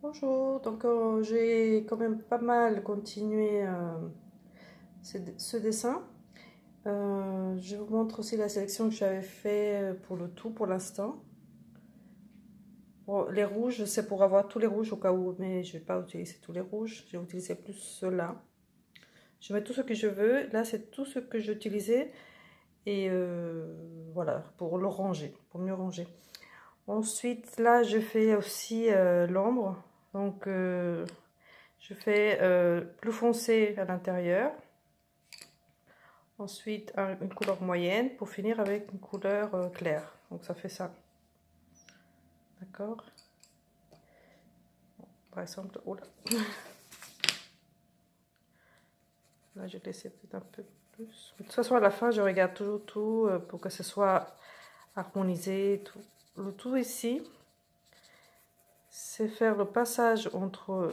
Bonjour, donc j'ai quand même pas mal continué ce dessin. Je vous montre aussi la sélection que j'avais fait pour le tout pour l'instant. Bon, les rouges, c'est pour avoir tous les rouges au cas où, mais je ne vais pas utiliser tous les rouges, je vais utiliser plus ceux-là. Je mets tout ce que je veux, là c'est tout ce que j'utilisais et voilà, pour le ranger, pour mieux ranger. Ensuite, là je fais aussi l'ombre, donc je fais plus foncé à l'intérieur. Ensuite, une couleur moyenne pour finir avec une couleur claire. Donc ça fait ça. D'accord? Par exemple, oh là. Là, je laissé peut-être un peu plus. De toute façon, à la fin, je regarde toujours tout pour que ce soit harmonisé. Tout. Le tout ici, c'est faire le passage entre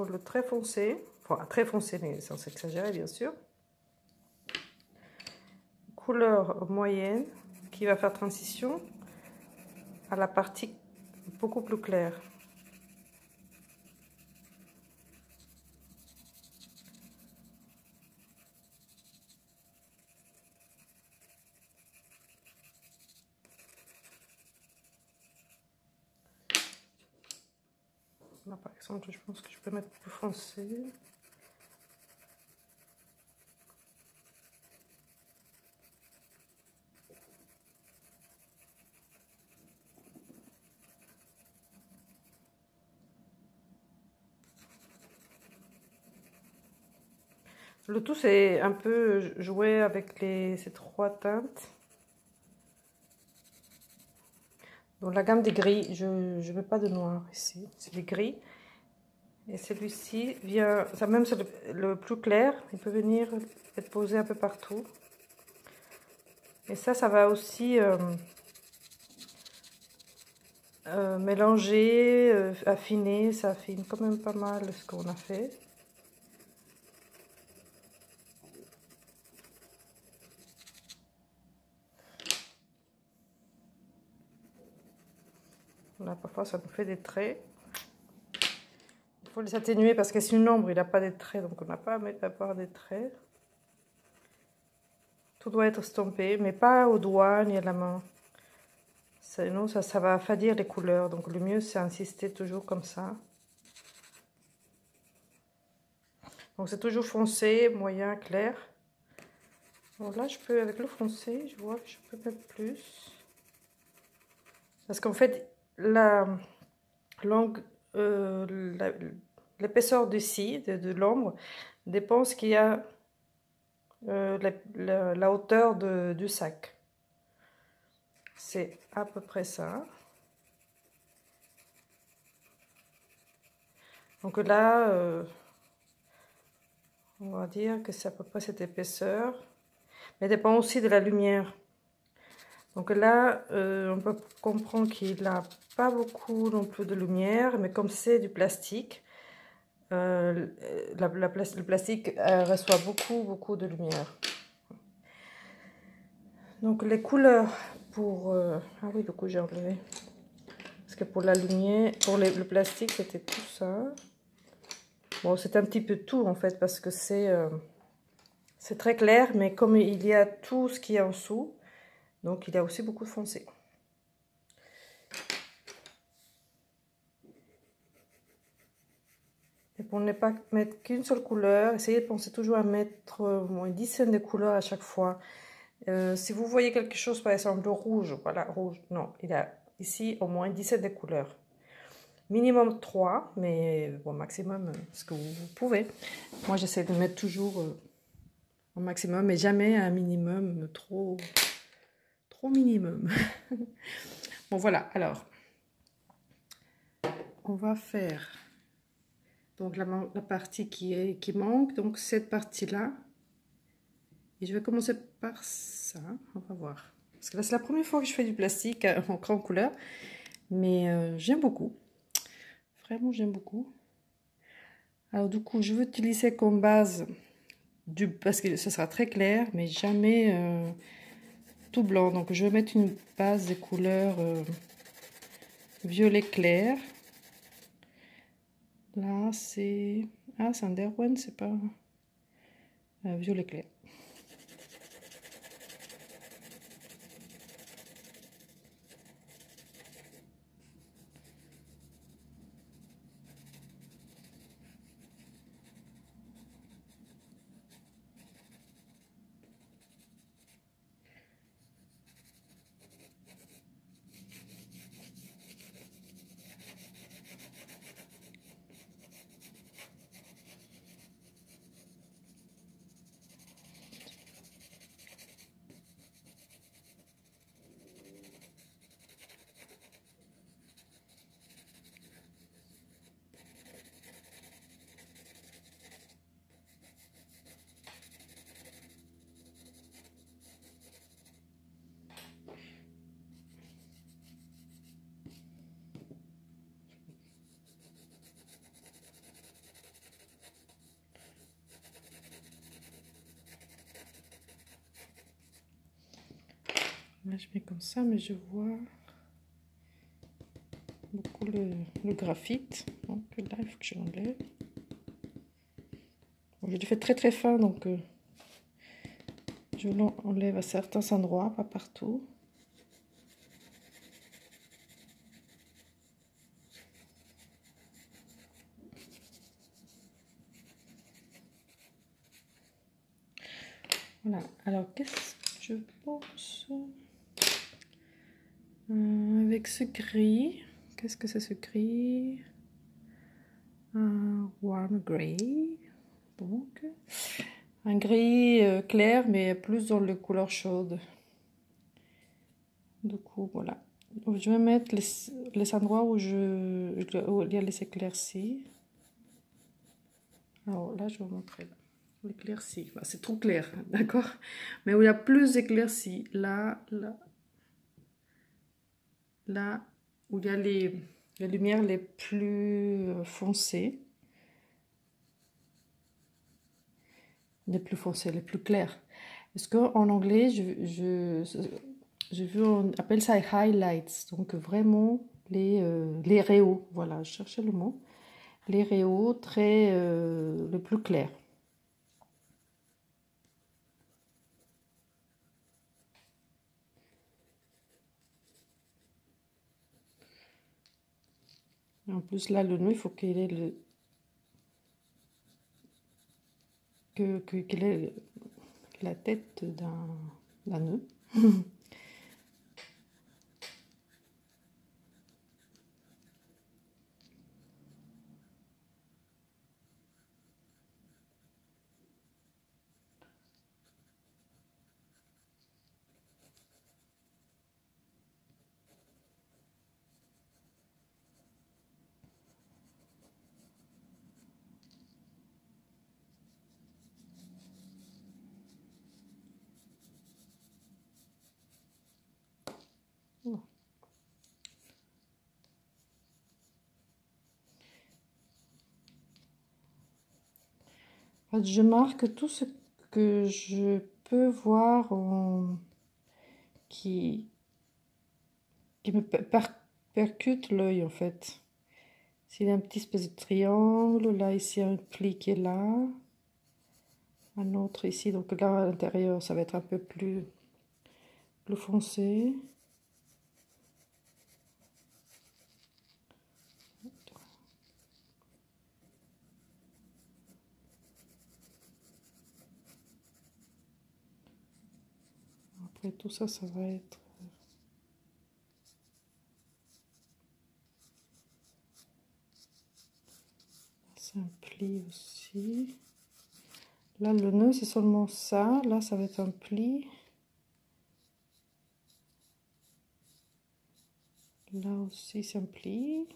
le très foncé, enfin très foncé, mais sans s'exagérer bien sûr. Couleur moyenne qui va faire transition à la partie beaucoup plus claire. Là, par exemple, je pense que je peux mettre plus foncé. Le tout, c'est un peu jouer avec ces trois teintes. Dans la gamme des gris, je ne mets pas de noir ici, c'est des gris. Et celui-ci vient, ça même c'est le plus clair, il peut venir être posé un peu partout. Et ça va aussi mélanger, affiner, ça affine quand même pas mal ce qu'on a fait. Là, parfois, ça nous fait des traits. Il faut les atténuer parce que c'est une ombre, il n'a pas de traits, donc on n'a pas à avoir des traits. Tout doit être estompé, mais pas au doigt ni à la main. Sinon, ça va affadir les couleurs. Donc, le mieux, c'est insister toujours comme ça. Donc, c'est toujours foncé, moyen, clair. Bon, là, je peux, avec le foncé, je vois que je peux mettre plus. Parce qu'en fait, l'épaisseur d'ici, de l'ombre, dépend ce qu'il y a la hauteur du sac. C'est à peu près ça. Donc là, on va dire que c'est à peu près cette épaisseur. Mais dépend aussi de la lumière. Donc là, on peut comprendre qu'il n'a pas beaucoup non plus de lumière, mais comme c'est du plastique, le plastique reçoit beaucoup de lumière. Donc les couleurs pour... ah oui, du coup j'ai enlevé. Parce que pour la lumière, pour le plastique, c'était tout ça. Bon, c'est un petit peu tout en fait, parce que c'est très clair, mais comme il y a tout ce qui est en dessous, donc il y a aussi beaucoup de foncé. Et pour ne pas mettre qu'une seule couleur, essayez de penser toujours à mettre au moins une dizaine de couleurs à chaque fois. Si vous voyez quelque chose, par exemple le rouge, voilà, rouge, non, il y a ici au moins une dizaine de couleurs. Minimum 3, mais bon, maximum ce que vous pouvez. Moi, j'essaie de mettre toujours au maximum, mais jamais un minimum trop minimum. Bon, voilà, alors, on va faire donc la partie qui manque, donc cette partie-là. Et je vais commencer par ça, on va voir. Parce que là, c'est la première fois que je fais du plastique en grande couleur, mais j'aime beaucoup. Vraiment, j'aime beaucoup. Alors, du coup, je vais utiliser comme base parce que ce sera très clair, mais jamais tout blanc. Donc, je vais mettre une base de couleurs violet clair. Là, c'est... Ah, c'est un Derwent, c'est pas... violet clair. Là, je mets comme ça, mais je vois beaucoup le graphite. Donc là, il faut que je l'enlève. Bon, je le fais très très fin, donc je l'enlève à certains endroits, pas partout. Voilà, alors qu'est-ce que je pense avec ce gris? Qu'est-ce que c'est ce gris? Un warm gray, donc un gris clair mais plus dans les couleurs chaudes. Du coup, voilà. Donc, je vais mettre les endroits où il y a les éclaircies. Alors là, je vais vous montrer l'éclaircie. Enfin, c'est trop clair, d'accord? Mais où il y a plus d'éclaircies, là, où il y a les lumières les plus foncées. Les plus foncées, les plus claires. Parce qu'en anglais, on appelle ça highlights. Donc vraiment les réaux. Voilà, je cherchais le mot. Les réaux très le plus clair. En plus, là, le nœud, il faut qu'il ait qu'il ait la tête d'un nœud. En fait, je marque tout ce que je peux voir qui me percute l'œil, en fait. S'il y a un petit espèce de triangle, là, ici, un pli qui est là. Un autre ici, donc là, à l'intérieur, ça va être un peu plus foncé. Après tout ça, ça va être... C'est un pli aussi. Là, le nœud, c'est seulement ça. Là, ça va être un pli. Là aussi, c'est un pli.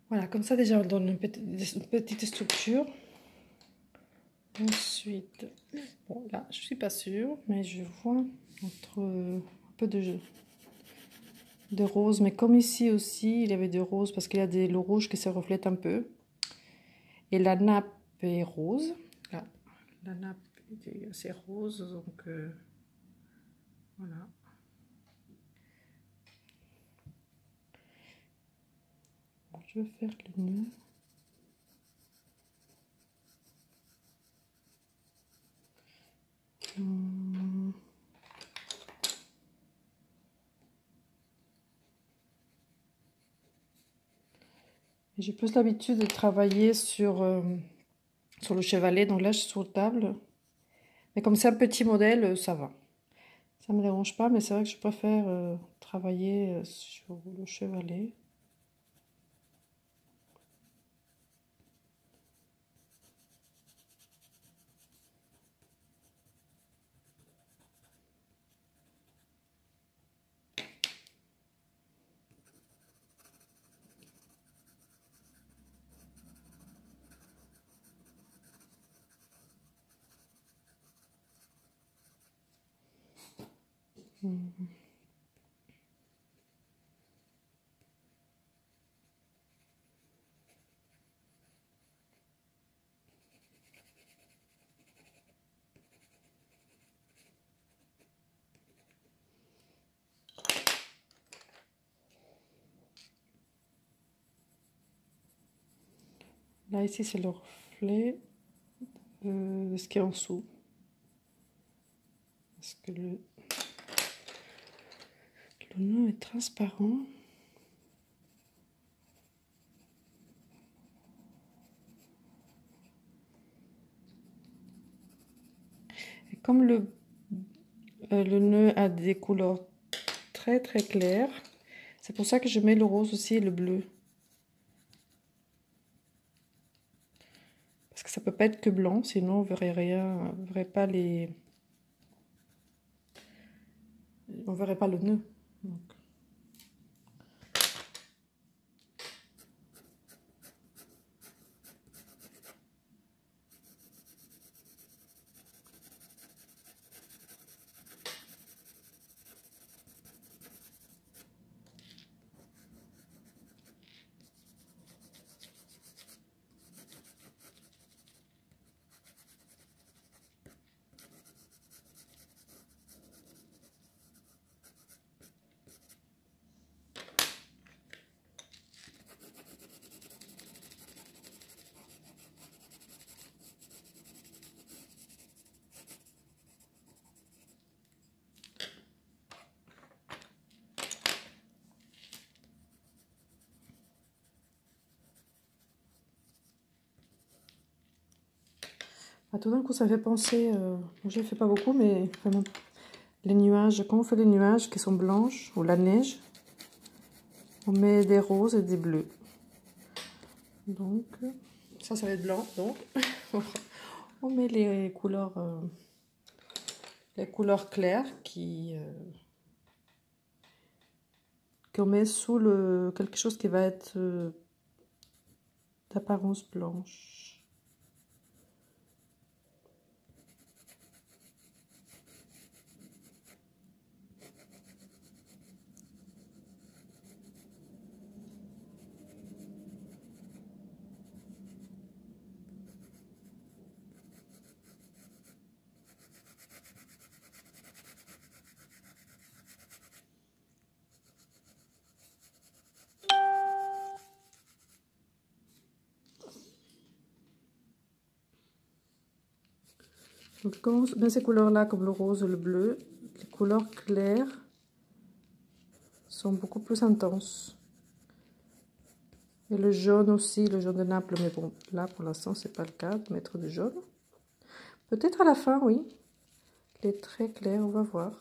Voilà, comme ça déjà on donne une petite structure. Ensuite, bon là, je suis pas sûre, mais je vois entre un peu de rose. Mais comme ici aussi, il y avait de rose parce qu'il y a le rouge qui se reflète un peu. Et la nappe est rose. Là, la nappe est assez rose, donc voilà. Je vais faire le nœud. J'ai plus l'habitude de travailler sur le chevalet, donc là je suis sur table. Mais comme c'est un petit modèle, ça va. Ça me dérange pas, mais c'est vrai que je préfère travailler sur le chevalet. Là, ici, c'est le reflet de ce qui est en dessous. Parce que le nœud est transparent. Et comme le nœud a des couleurs très très claires, c'est pour ça que je mets le rose aussi et le bleu. Parce que ça peut pas être que blanc, sinon on verrait rien, on verrait pas on verrait pas le nœud. Donc. Ah, tout d'un coup, ça me fait penser, je ne fais pas beaucoup, mais vraiment, les nuages, quand on fait les nuages qui sont blanches, ou la neige, on met des roses et des bleus. Donc, ça va être blanc, donc on met les couleurs claires qu'on met sous quelque chose qui va être d'apparence blanche. Donc, quand on met ces couleurs-là, comme le rose et le bleu, les couleurs claires sont beaucoup plus intenses. Et le jaune aussi, le jaune de Naples, mais bon, là pour l'instant, c'est pas le cas de mettre du jaune. Peut-être à la fin, oui. Il est très clair, on va voir.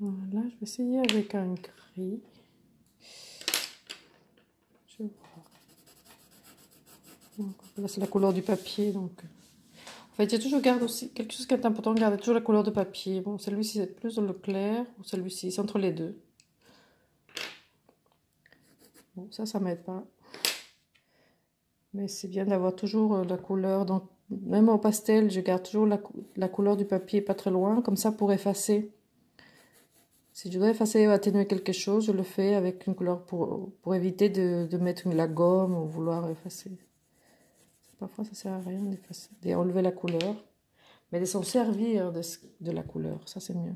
Voilà, je vais essayer avec un gris. Je vais voir. Là, c'est la couleur du papier, donc... En fait, j'ai toujours gardé aussi quelque chose qui est important, garder toujours la couleur de papier. Bon, celui-ci c'est plus dans le clair, ou celui-ci, c'est entre les deux. Bon, ça m'aide pas. Mais c'est bien d'avoir toujours la couleur. Donc, même au pastel, je garde toujours la couleur du papier pas très loin, comme ça pour effacer. Si je dois effacer ou atténuer quelque chose, je le fais avec une couleur pour éviter de mettre la gomme ou vouloir effacer. Parfois, ça sert à rien d'effacer, d'enlever la couleur. Mais de s'en servir de la couleur, ça c'est mieux.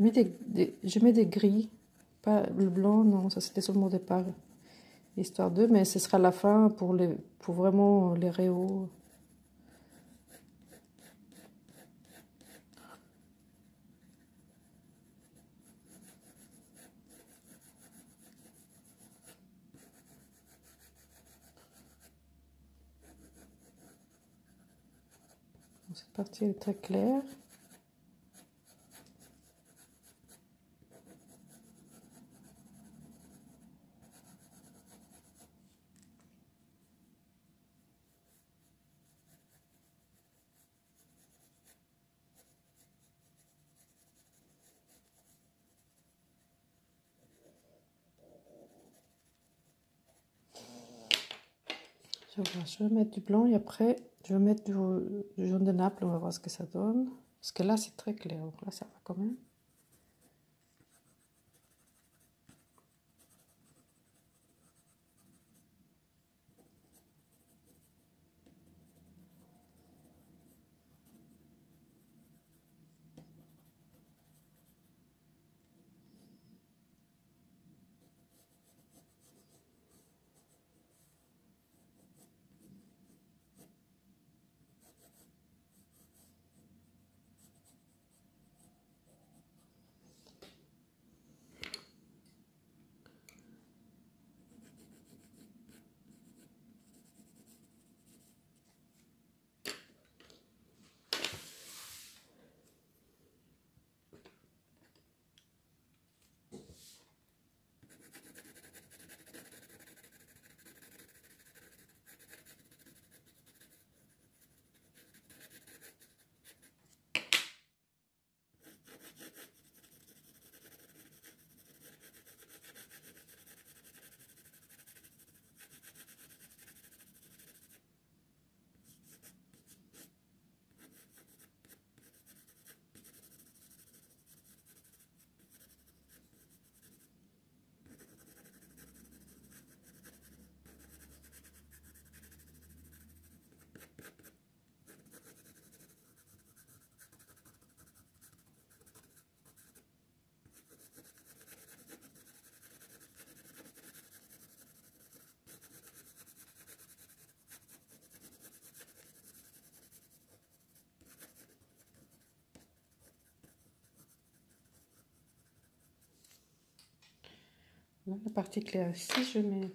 Je mets des gris, pas le blanc, non, ça c'était seulement au départ, histoire d'eux, mais ce sera la fin pour vraiment les réaux. Cette partie est très claire. Je vais mettre du blanc et après je vais mettre du jaune de Naples, on va voir ce que ça donne. Parce que là c'est très clair, donc là ça va quand même. Là, la partie claire ici, je mets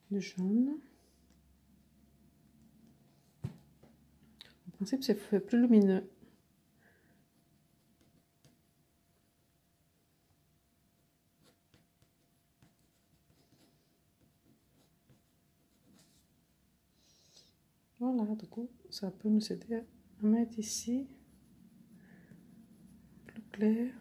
le jaune. En principe, c'est plus lumineux. Voilà, du coup, ça peut nous aider à mettre ici plus clair.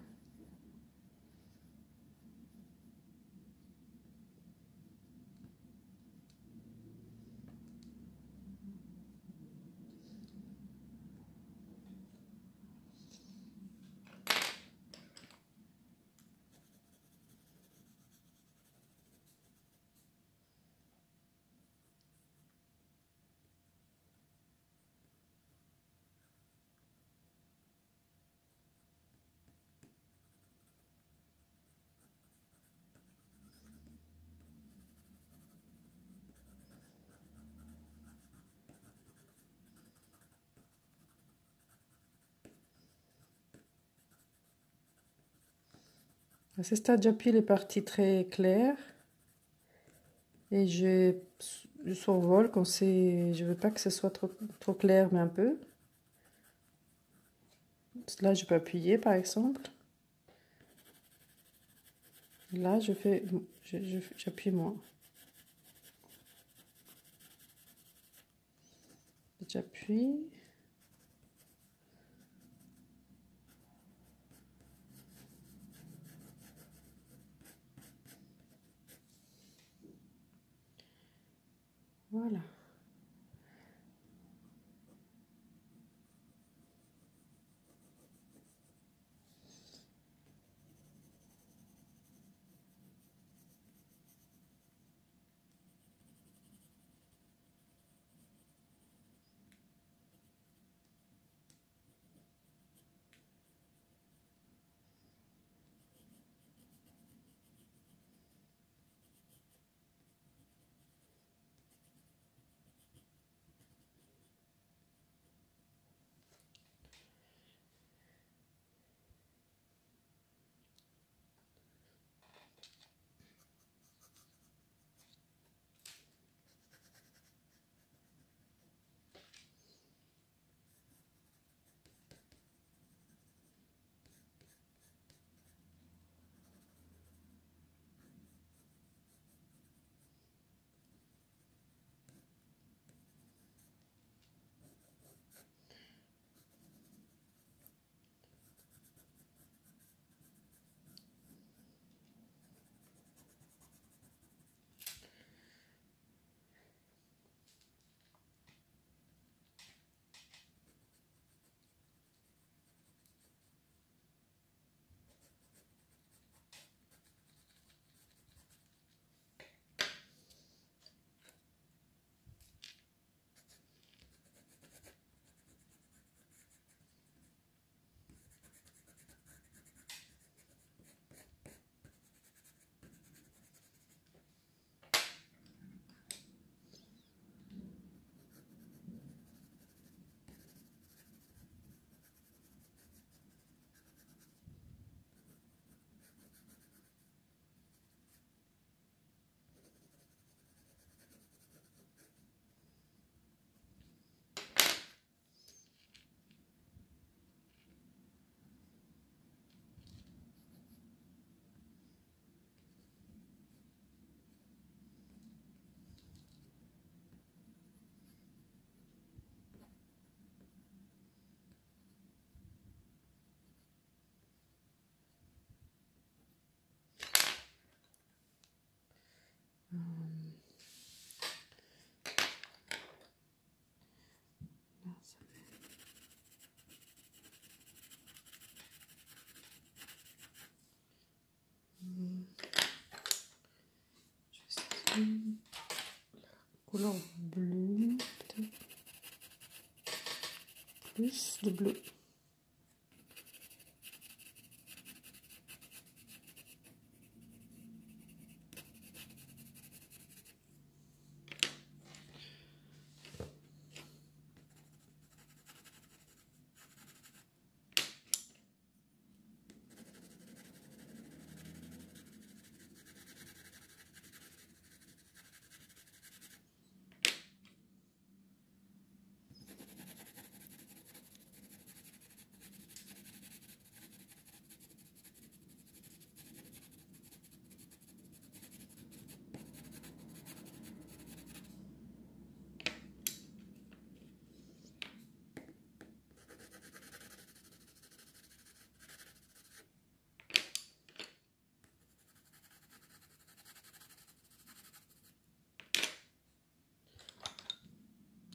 À ce stade, j'appuie les parties très claires et je survole quand c'est. Je veux pas que ce soit trop clair, mais un peu. Là, je peux appuyer par exemple. Là, j'appuie moins. J'appuie. Voilà. Couleur bleue, peut-être. Plus de bleu.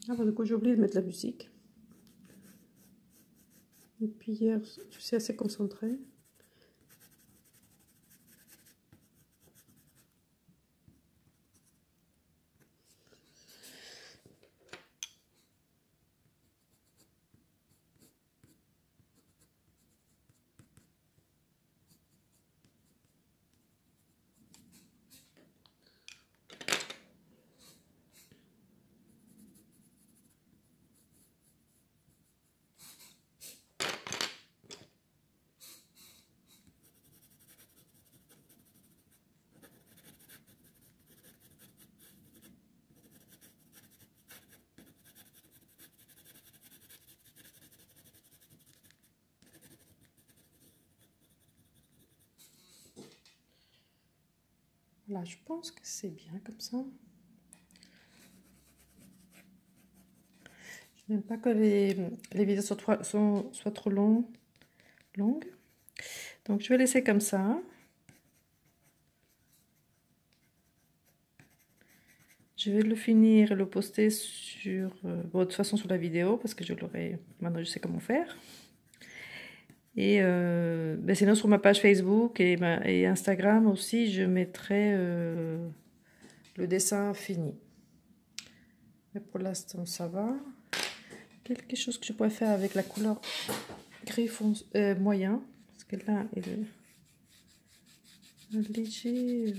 Ah bon, du coup, j'ai oublié de mettre la musique. Et puis hier, je suis assez concentrée. Voilà, je pense que c'est bien comme ça. Je n'aime pas que les vidéos soient trop longues. Donc je vais laisser comme ça. Je vais le finir et le poster sur... bon, de toute façon sur la vidéo, parce que je l'aurai... Maintenant, je sais comment faire. Et ben sinon, sur ma page Facebook et Instagram aussi, je mettrai le dessin fini. Mais pour l'instant, ça va. Quelque chose que je pourrais faire avec la couleur gris moyen. Parce que là, il est léger...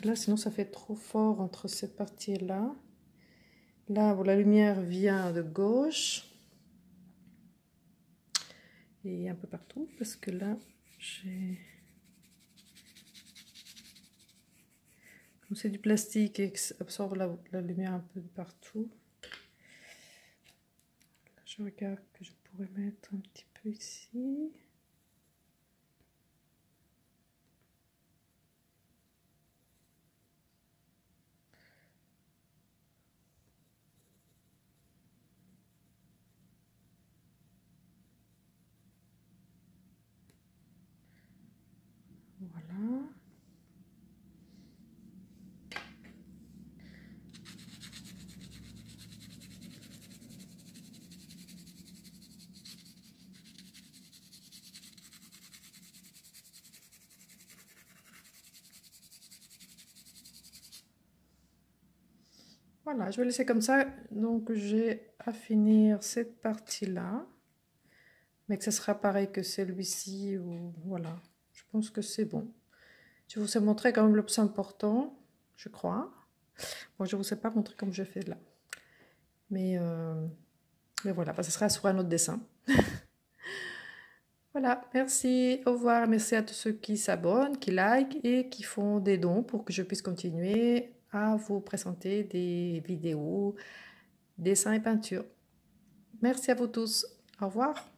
Là, sinon, ça fait trop fort entre cette partie-là. Là, où la lumière vient de gauche. Et un peu partout, parce que là, j'ai... Comme c'est du plastique et que ça absorbe la lumière un peu de partout. Là, je regarde que je pourrais mettre un petit peu ici. Voilà. Voilà, je vais laisser comme ça. Donc, j'ai à finir cette partie-là. Mais que ce sera pareil que celui-ci. Ou voilà, je pense que c'est bon. Je vous ai montré quand même le plus important, je crois. Bon, je ne vous ai pas montré comme je fais là. Mais voilà, ce sera sur un autre dessin. Voilà, merci, au revoir. Merci à tous ceux qui s'abonnent, qui likent et qui font des dons pour que je puisse continuer à vous présenter des vidéos, dessins et peintures. Merci à vous tous. Au revoir.